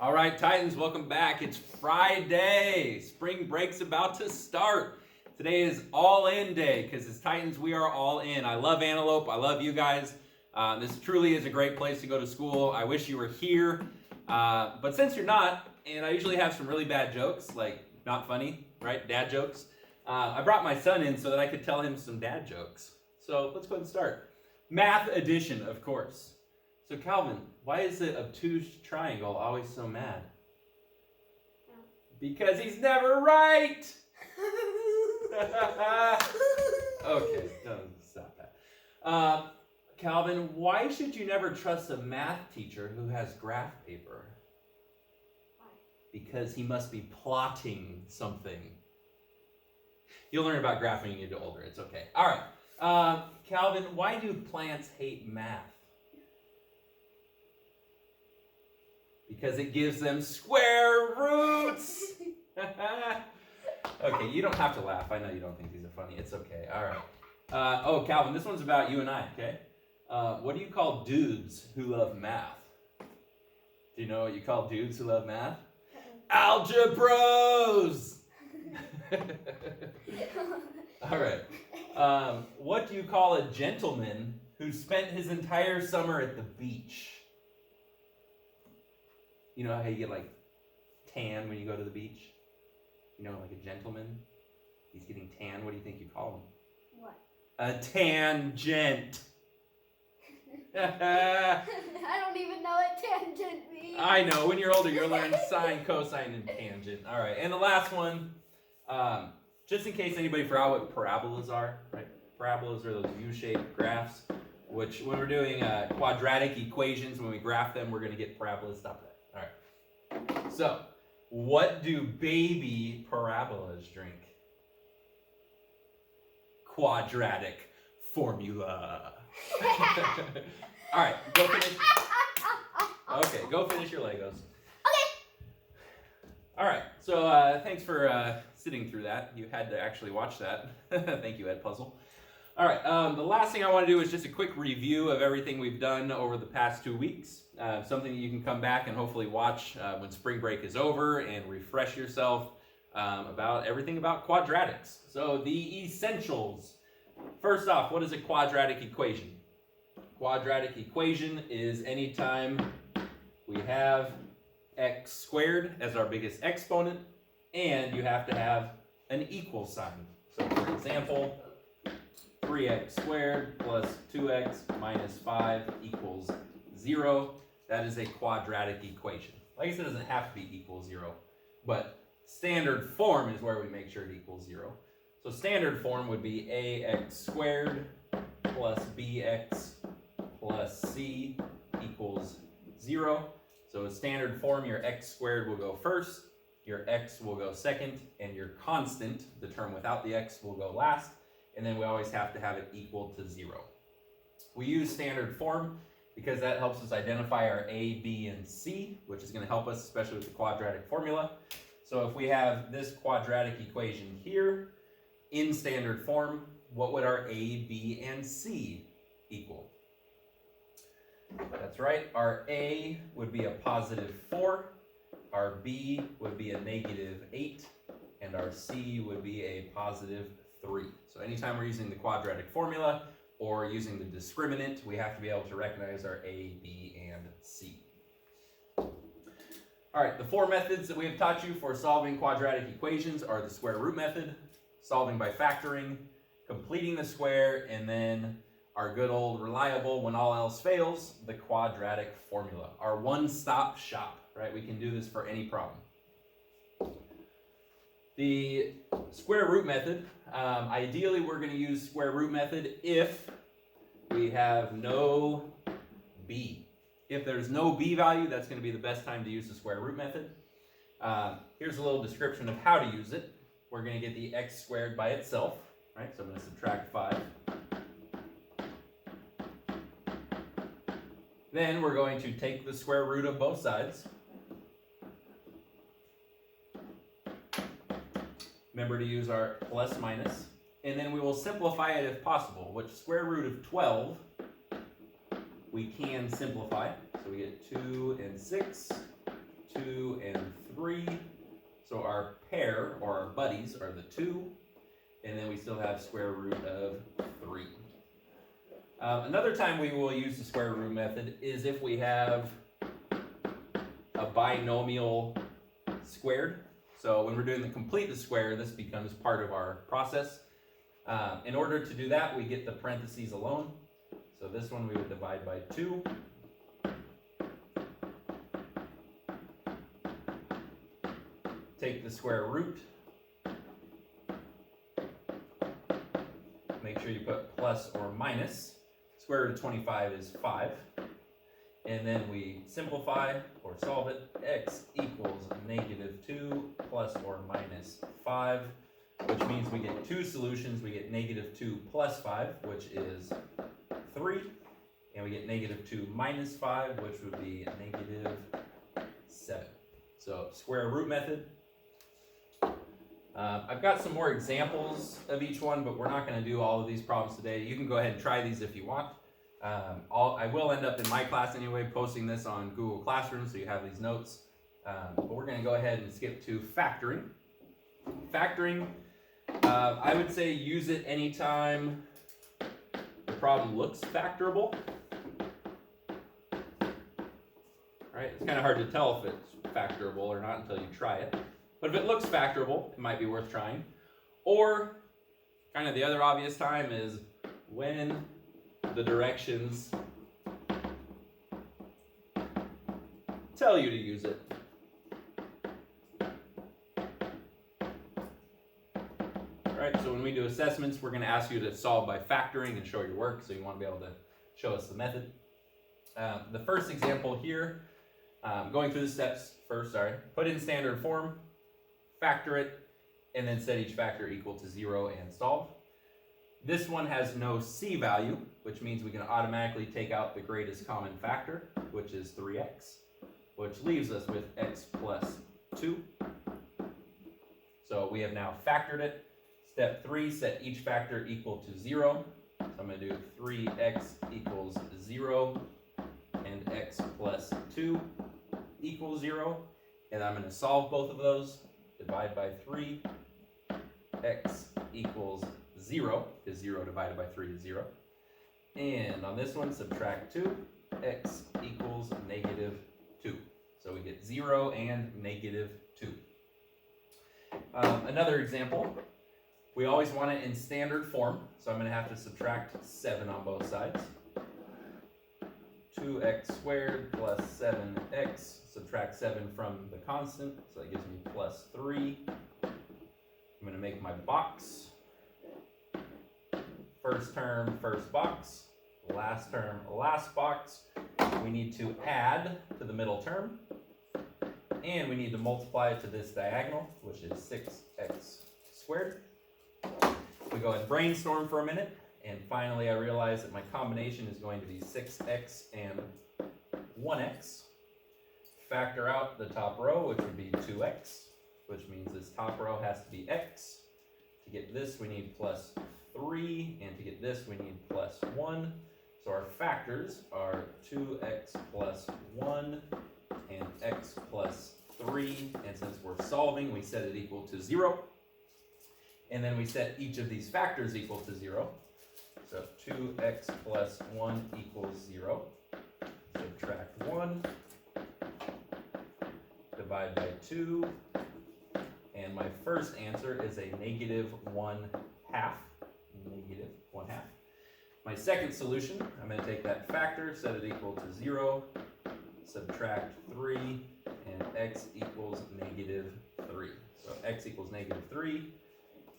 All right, Titans, welcome back. It's Friday. Spring break's about to start. Today is all-in day because as Titans, we are all in. I love Antelope. I love you guys. This truly is a great place to go to school. I wish you were here. But since you're not, and I usually have some really bad jokes, like not funny, right? Dad jokes. I brought my son in so that I could tell him some dad jokes. So let's go ahead and start. Math addition, of course. So Calvin, why is the obtuse triangle always so mad? Because he's never right! Okay, don't stop that. Calvin, why should you never trust a math teacher who has graph paper? Why? Because he must be plotting something. You'll learn about graphing when you get older. It's okay. All right. Calvin, why do plants hate math? Because it gives them square roots. Okay, you don't have to laugh. I know you don't think these are funny. It's okay. All right. Calvin, this one's about you and I, okay? What do you call dudes who love math? Do you know what you call dudes who love math? Algebros! All right. What do you call a gentleman who spent his entire summer at the beach? You know how you get like tan when you go to the beach? You know, like a gentleman? He's getting tan. What do you think you call him? What? A tangent. I don't even know what tangent means. I know. When you're older, you'll learn sine, cosine, and tangent. All right. And the last one, just in case anybody forgot what parabolas are, right? Parabolas are those U-shaped graphs, which when we're doing quadratic equations, when we graph them, we're going to get parabolas. Stop that. All right. So, what do baby parabolas drink? Quadratic formula. All right, go finish. Okay, go finish your Legos. Okay. All right, so thanks for sitting through that. You had to actually watch that. Thank you, Ed Puzzle. All right, the last thing I want to do is just a quick review of everything we've done over the past 2 weeks. Something that you can come back and hopefully watch when spring break is over and refresh yourself about everything about quadratics. So the essentials. First off, what is a quadratic equation? Quadratic equation is anytime we have x squared as our biggest exponent and you have to have an equal sign. So for example, 3x squared plus 2x minus 5 equals 0. That is a quadratic equation. Like I said, it doesn't have to be equal 0, but standard form is where we make sure it equals 0. So standard form would be ax squared plus bx plus c equals 0. So in standard form, your x squared will go first, your x will go second, and your constant, the term without the x, will go last. And then we always have to have it equal to 0. We use standard form because that helps us identify our a, b, and c, which is going to help us, especially with the quadratic formula. So if we have this quadratic equation here in standard form, what would our a, b, and c equal? That's right, our a would be a positive 4, our b would be a negative 8, and our c would be a positive 3. So anytime we're using the quadratic formula or using the discriminant, we have to be able to recognize our a, b, and c. All right, the 4 methods that we have taught you for solving quadratic equations are the square root method, solving by factoring, completing the square, and then our good old reliable, when all else fails, the quadratic formula. Our one-stop shop, right? We can do this for any problem. The square root method, ideally we're going to use square root method if we have no b. If there's no b value, that's going to be the best time to use the square root method. Here's a little description of how to use it. We're going to get the x squared by itself, right? So I'm going to subtract 5. Then we're going to take the square root of both sides. Remember to use our plus minus. And then we will simplify it if possible, which square root of 12 we can simplify. So we get 2 and 6. 2, and 3. So our pair, or our buddies, are the 2. And then we still have square root of 3. Another time we will use the square root method is if we have a binomial squared. So when we're doing the complete the square, this becomes part of our process. In order to do that, we get the parentheses alone. So this one we would divide by 2. Take the square root. Make sure you put plus or minus. Square root of 25 is 5. And then we simplify or solve it. X equals negative 2 plus or minus 5, which means we get two solutions. We get negative 2 plus 5, which is 3. And we get negative 2 minus 5, which would be negative 7. So square root method. I've got some more examples of each one, but we're not going to do all of these problems today. You can go ahead and try these if you want. I will end up in my class anyway, posting this on Google Classroom, so you have these notes. But we're going to go ahead and skip to factoring. Factoring, I would say use it anytime the problem looks factorable. Right? It's kind of hard to tell if it's factorable or not until you try it. But if it looks factorable, it might be worth trying. Or, kind of the other obvious time is when the directions tell you to use it. Alright, so when we do assessments, we're going to ask you to solve by factoring and show your work, so you want to be able to show us the method. The first example here, going through the steps first, put in standard form, factor it, and then set each factor equal to 0 and solve. This one has no C value, which means we can automatically take out the greatest common factor, which is 3x, which leaves us with x plus 2. So we have now factored it. Step 3, set each factor equal to 0. So I'm going to do 3x equals 0 and x plus 2 equals 0. And I'm going to solve both of those. Divide by 3, x equals 0, because 0 divided by 3 is 0. And on this one, subtract 2, x equals negative 2. So we get 0 and negative 2. Another example, we always want it in standard form, so I'm going to have to subtract 7 on both sides. 2x squared plus 7x, subtract 7 from the constant, so that gives me plus 3. I'm going to make my box. First term, first box. Last term, last box. We need to add to the middle term. And we need to multiply it to this diagonal, which is 6x squared. We go and brainstorm for a minute. And finally, I realize that my combination is going to be 6x and 1x. Factor out the top row, which would be 2x, which means this top row has to be x. To get this, we need plus 3, and to get this, we need plus 1. So our factors are 2x plus 1 and x plus 3. And since we're solving, we set it equal to 0. And then we set each of these factors equal to 0. So 2x plus 1 equals 0. Subtract 1. Divide by 2. And my first answer is a negative 1/2. Negative 1/2. My second solution, I'm going to take that factor, set it equal to 0. Subtract 3. And x equals negative 3. So x equals negative 3.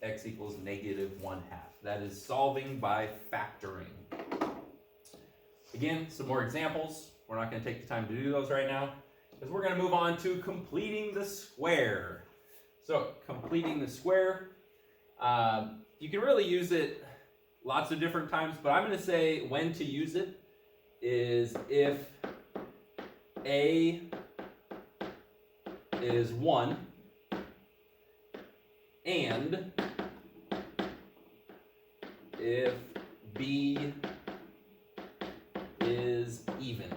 X equals negative 1/2. That is solving by factoring. Again, some more examples. We're not going to take the time to do those right now, because we're going to move on to completing the square. So, completing the square, you can really use it lots of different times, but I'm going to say when to use it is if A is 1 and if B is even.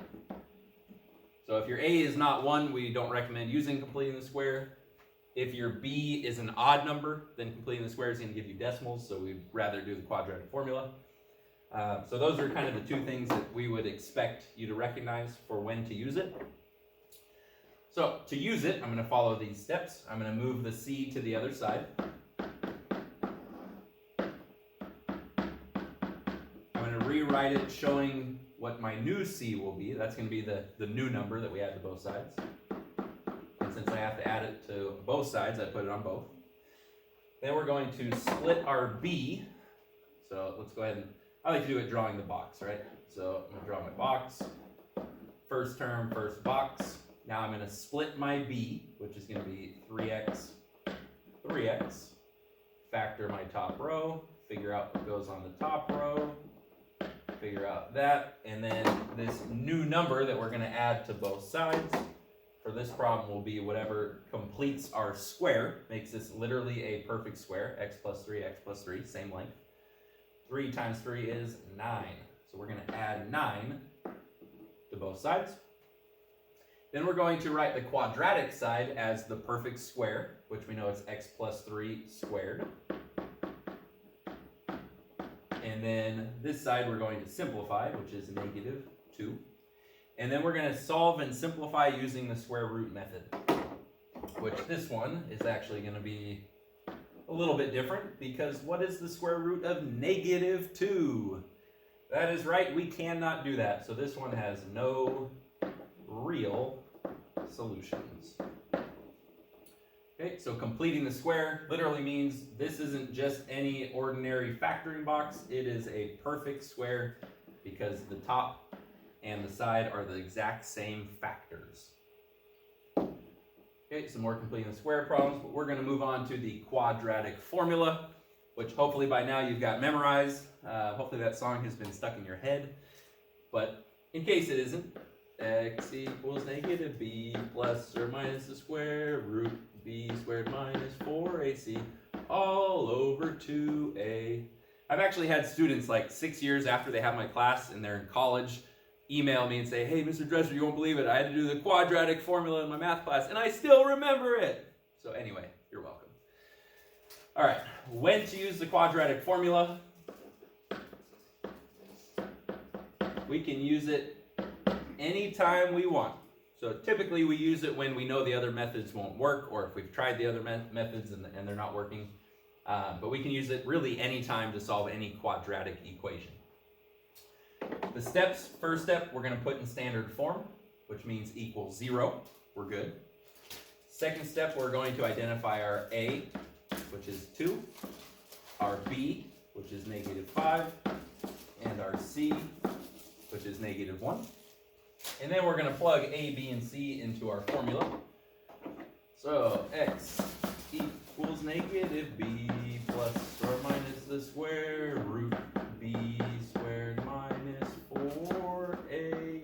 So So if your A is not 1, we don't recommend using completing the square. If your B is an odd number, then completing the square is going to give you decimals, so we'd rather do the quadratic formula. So those are kind of the two things that we would expect you to recognize for when to use it. So to use it, I'm going to follow these steps. I'm going to move the C to the other side. I'm going to rewrite it showing what my new C will be. That's going to be the new number that we add to both sides. And since I have to add it to both sides, I put it on both. Then we're going to split our B. So let's go ahead and, I like to do it drawing the box, right? So I'm going to draw my box. First term, first box. Now I'm going to split my B, which is going to be 3x, 3x. Factor my top row. Figure out what goes on the top row. Figure out that. And then this new number that we're going to add to both sides for this problem will be whatever completes our square, makes this literally a perfect square, x plus 3, same length. 3 times 3 is 9. So we're going to add 9 to both sides. Then we're going to write the quadratic side as the perfect square, which we know is x plus 3 squared. And then this side we're going to simplify, which is negative 2. And then we're going to solve and simplify using the square root method, which this one is actually going to be a little bit different, because what is the square root of negative 2? That is right, we cannot do that. So this one has no real solutions. Okay, so completing the square literally means this isn't just any ordinary factoring box. It is a perfect square because the top and the side are the exact same factors. Okay, some more completing the square problems, but we're going to move on to the quadratic formula, which hopefully by now you've got memorized. Hopefully that song has been stuck in your head, but in case it isn't, x equals negative b plus or minus the square root b squared minus 4ac all over 2a. I've actually had students like 6 years after they have my class and they're in college email me and say, hey, Mr. Dresser, you won't believe it. I had to do the quadratic formula in my math class and I still remember it. So anyway, you're welcome. All right, when to use the quadratic formula? We can use it anytime we want. So typically we use it when we know the other methods won't work, or if we've tried the other methods and they're not working. But we can use it really anytime to solve any quadratic equation. The steps, first step, we're going to put in standard form, which means equals 0. We're good. Second step, we're going to identify our A, which is 2, our B, which is negative 5, and our C, which is negative 1. And then we're going to plug A, B, and C into our formula. So x equals negative b plus or minus the square root b squared minus 4ac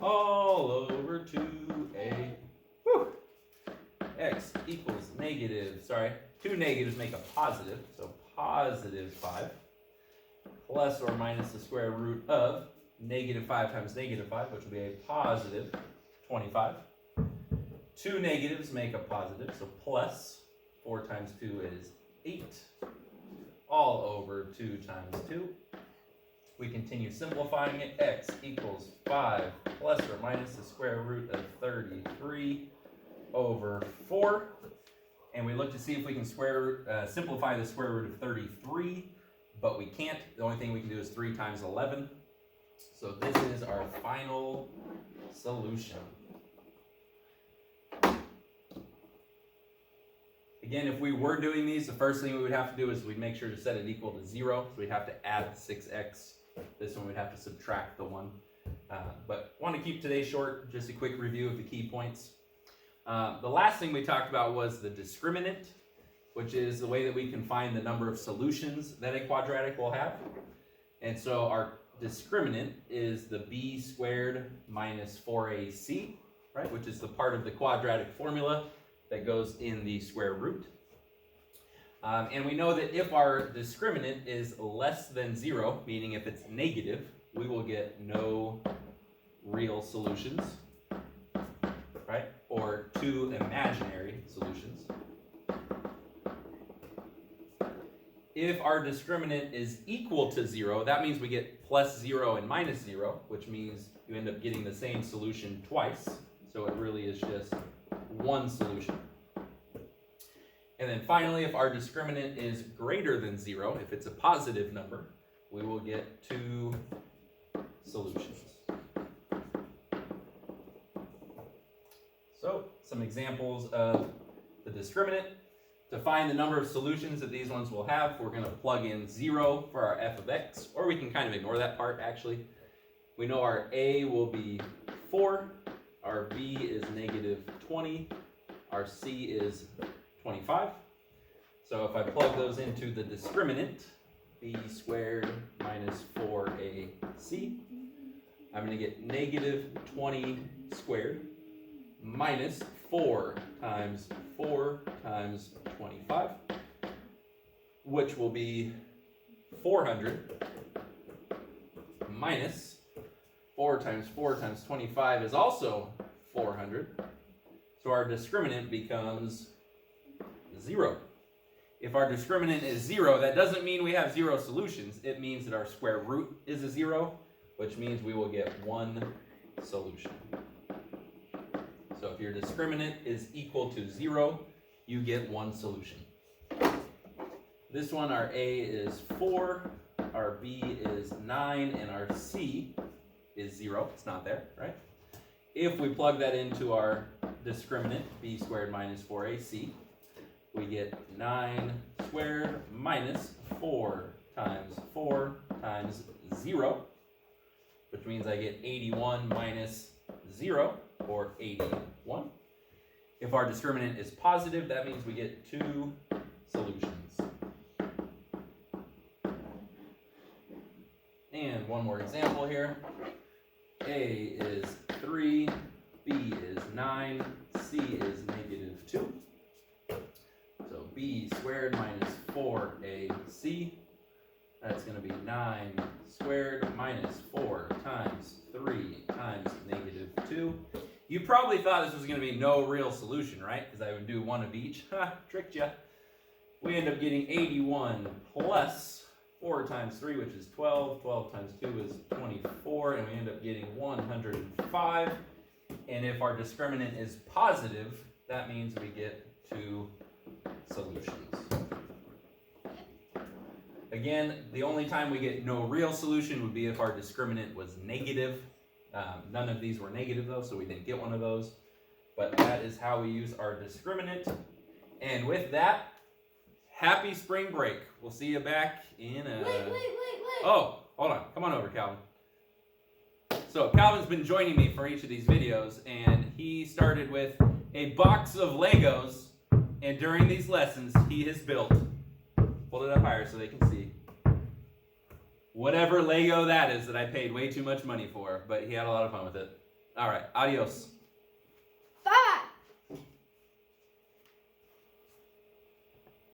all over 2a. Whew. X equals negative, two negatives make a positive, so positive 5 plus or minus the square root of negative 5 times negative 5, which will be a positive 25. Two negatives make a positive, so plus 4 times 2 is 8, all over 2 times 2. We continue simplifying it. X equals 5 plus or minus the square root of 33 over 4. And we look to see if we can simplify the square root of 33, but we can't. The only thing we can do is 3 times 11. So this is our final solution. Again, if we were doing these, the first thing we would have to do is we'd make sure to set it equal to 0. So we'd have to add 6x. This one we'd have to subtract the 1. But want to keep today short, just a quick review of the key points. The last thing we talked about was the discriminant, which is the way that we can find the number of solutions that a quadratic will have. And so our discriminant is the b squared minus 4ac, right, which is the part of the quadratic formula that goes in the square root. And we know that if our discriminant is less than 0, meaning if it's negative, we will get no real real solutions, right? Or 2 imaginary solutions. If our discriminant is equal to 0, that means we get plus 0 and minus 0, which means you end up getting the same solution twice. So it really is just one solution. And then finally, if our discriminant is greater than 0, if it's a positive number, we will get 2 solutions. So some examples of the discriminant. To find the number of solutions that these ones will have, we're going to plug in 0 for our f of x, or we can kind of ignore that part actually. We know our a will be 4, our b is negative 20, our c is 25. So if I plug those into the discriminant, b squared minus 4ac, I'm going to get negative 20 squared minus 4 times 4 times 25, which will be 400 minus 4 times 4 times 25 is also 400. So our discriminant becomes 0. If our discriminant is 0, that doesn't mean we have 0 solutions. It means that our square root is a 0, which means we will get 1 solution. So if your discriminant is equal to 0, you get 1 solution. This one, our a is 4, our b is 9, and our c is 0. It's not there, right? If we plug that into our discriminant, b squared minus 4ac, we get 9 squared minus 4 times 0, which means I get 81 minus 0, or 81. If our discriminant is positive, that means we get 2 solutions. And one more example here. A is 3, B is 9, C is negative 2. So B squared minus 4AC, that's going to be 9 squared minus 4 times 3 times negative 2. You probably thought this was going to be no real solution, right? Because I would do one of each. Ha, tricked you. We end up getting 81 plus 4 times 3, which is 12. 12 times 2 is 24, and we end up getting 105. And if our discriminant is positive, that means we get 2 solutions. Again, the only time we get no real solution would be if our discriminant was negative. None of these were negative though, so we didn't get one of those. But that is how we use our discriminant. And with that, happy spring break. We'll see you back in a... Wait. Oh, hold on. Come on over, Calvin. So Calvin's been joining me for each of these videos, and he started with a box of Legos, and during these lessons, he has built, hold it up higher so they can see, whatever Lego that is that I paid way too much money for, but he had a lot of fun with it. All right, adios.